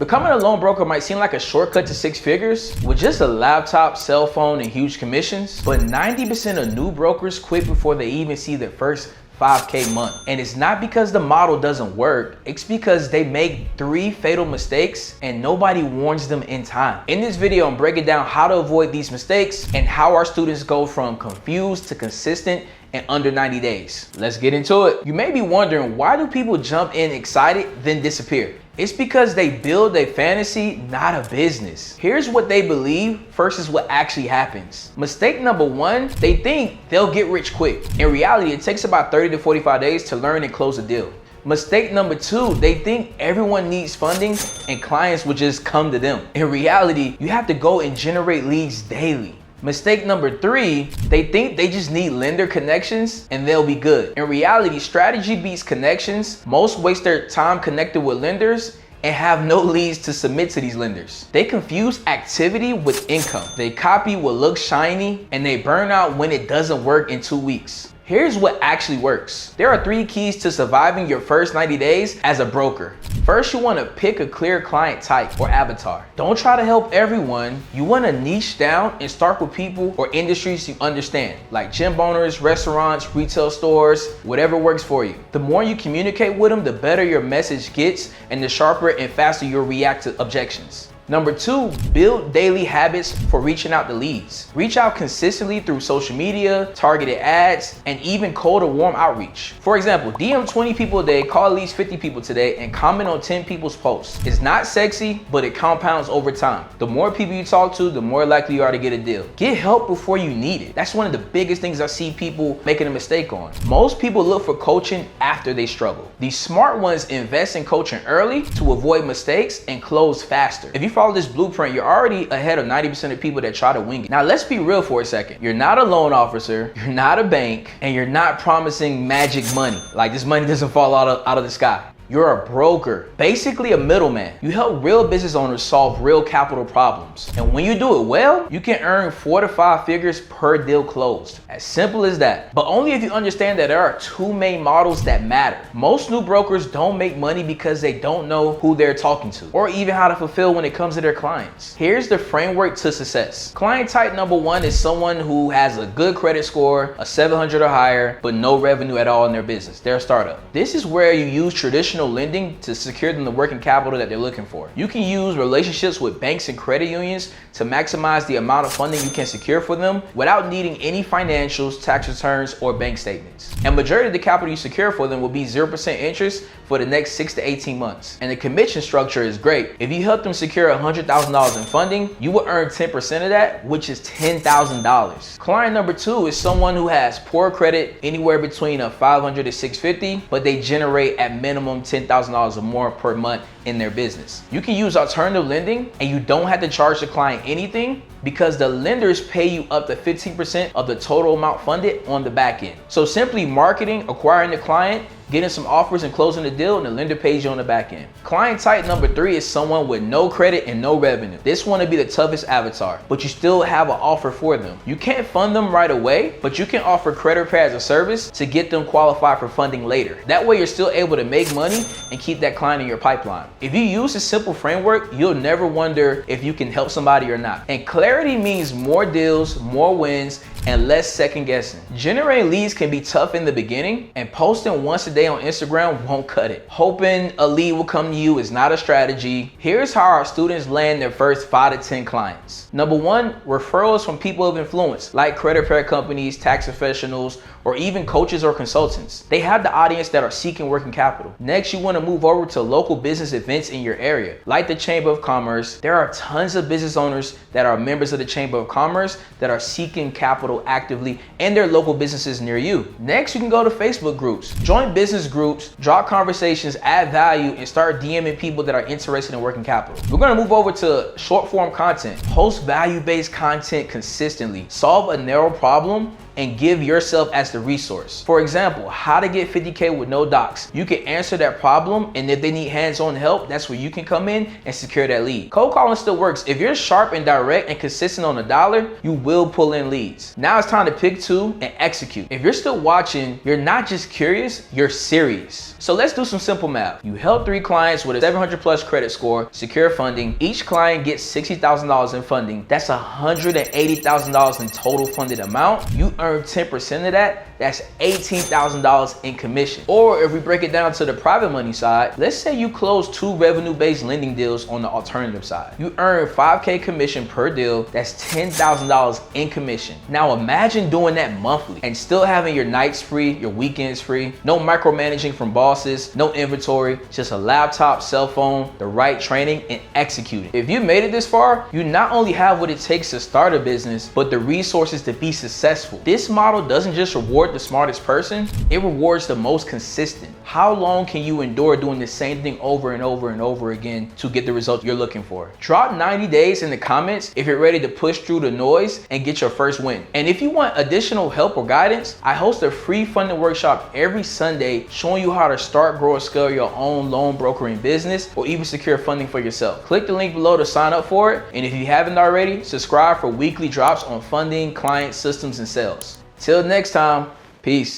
Becoming a loan broker might seem like a shortcut to six figures with just a laptop, cell phone, and huge commissions, but 90% of new brokers quit before they even see their first 5K month. And it's not because the model doesn't work, it's because they make 3 fatal mistakes and nobody warns them in time. In this video, I'm breaking down how to avoid these mistakes and how our students go from confused to consistent in under 90 days. Let's get into it. You may be wondering, why do people jump in excited, then disappear? It's because they build a fantasy, not a business. Here's what they believe versus what actually happens. Mistake number 1, they think they'll get rich quick. In reality, it takes about 30 to 45 days to learn and close a deal. Mistake number 2, they think everyone needs funding and clients will just come to them. In reality, you have to go and generate leads daily. Mistake number 3, they think they just need lender connections and they'll be good. In reality, strategy beats connections. Most waste their time connected with lenders and have no leads to submit to these lenders. They confuse activity with income. They copy what looks shiny and they burn out when it doesn't work in 2 weeks. Here's what actually works. There are 3 keys to surviving your first 90 days as a broker. First, you want to pick a clear client type or avatar. Don't try to help everyone. You want to niche down and start with people or industries you understand, like gym owners, restaurants, retail stores, whatever works for you. The more you communicate with them, the better your message gets and the sharper and faster you'll react to objections. Number 2, build daily habits for reaching out to leads. Reach out consistently through social media, targeted ads, and even cold or warm outreach. For example, DM 20 people a day, call at least 50 people today, and comment on 10 people's posts. It's not sexy, but it compounds over time. The more people you talk to, the more likely you are to get a deal. Get help before you need it. That's one of the biggest things I see people making a mistake on. Most people look for coaching after they struggle. These smart ones invest in coaching early to avoid mistakes and close faster. If you follow this blueprint, you're already ahead of 90% of people that try to wing it. Now let's be real for a second. You're not a loan officer, you're not a bank, and you're not promising magic money. Like this money doesn't fall out of the sky. You're a broker, basically a middleman. You help real business owners solve real capital problems. And when you do it well, you can earn 4 to 5 figures per deal closed. As simple as that. But only if you understand that there are 2 main models that matter. Most new brokers don't make money because they don't know who they're talking to or even how to fulfill when it comes to their clients. Here's the framework to success. Client type number 1 is someone who has a good credit score, a 700 or higher, but no revenue at all in their business. They're a startup. This is where you use traditional lending to secure them the working capital that they're looking for. You can use relationships with banks and credit unions to maximize the amount of funding you can secure for them without needing any financials, tax returns, or bank statements. And majority of the capital you secure for them will be 0% interest for the next 6 to 18 months. And the commission structure is great. If you help them secure $100,000 in funding, you will earn 10% of that, which is $10,000. Client number 2 is someone who has poor credit, anywhere between a 500 to 650, but they generate at minimum $10,000 or more per month in their business. You can use alternative lending and you don't have to charge the client anything because the lenders pay you up to 15% of the total amount funded on the back end. So simply marketing, acquiring the client, getting some offers and closing the deal, and the lender pays you on the back end. Client type number 3 is someone with no credit and no revenue. This one would be the toughest avatar, but you still have an offer for them. You can't fund them right away, but you can offer credit repair as a service to get them qualified for funding later. That way you're still able to make money and keep that client in your pipeline. If you use this simple framework, you'll never wonder if you can help somebody or not. And clarity means more deals, more wins, and less second guessing. Generating leads can be tough in the beginning, and posting once a day on Instagram won't cut it. Hoping a lead will come to you is not a strategy. Here's how our students land their first 5 to 10 clients. Number 1, referrals from people of influence, like credit repair companies, tax professionals, or even coaches or consultants. They have the audience that are seeking working capital. Next, you want to move over to local business events in your area, like the Chamber of Commerce. There are tons of business owners that are members of the Chamber of Commerce that are seeking capital actively in their local businesses near you. Next, you can go to Facebook groups. Join business groups, drop conversations, add value, and start DMing people that are interested in working capital. We're going to move over to short form content. Post value-based content consistently. Solve a narrow problem and give yourself as the resource. For example, how to get 50K with no docs. You can answer that problem, and if they need hands-on help, that's where you can come in and secure that lead. Cold calling still works. If you're sharp and direct and consistent on the dollar, you will pull in leads. Now it's time to pick two and execute. If you're still watching, you're not just curious, you're serious. So let's do some simple math. You help 3 clients with a 700 plus credit score secure funding. Each client gets $60,000 in funding. That's $180,000 in total funded amount. You earn 10% of that. That's $18,000 in commission. Or if we break it down to the private money side, let's say you close 2 revenue-based lending deals on the alternative side. You earn 5K commission per deal. That's $10,000 in commission. Now imagine doing that monthly and still having your nights free, your weekends free, no micromanaging from bosses, no inventory, just a laptop, cell phone, the right training, and executing. If you made it this far, you not only have what it takes to start a business, but the resources to be successful. This model doesn't just reward the smartest person, it rewards the most consistent. How long can you endure doing the same thing over and over and over again to get the results you're looking for? Drop 90 days in the comments if you're ready to push through the noise and get your first win. And if you want additional help or guidance, I host a free funding workshop every Sunday showing you how to start, grow, or scale your own loan brokering business or even secure funding for yourself. Click the link below to sign up for it. And if you haven't already, subscribe for weekly drops on funding, client systems, and sales. Till next time, peace.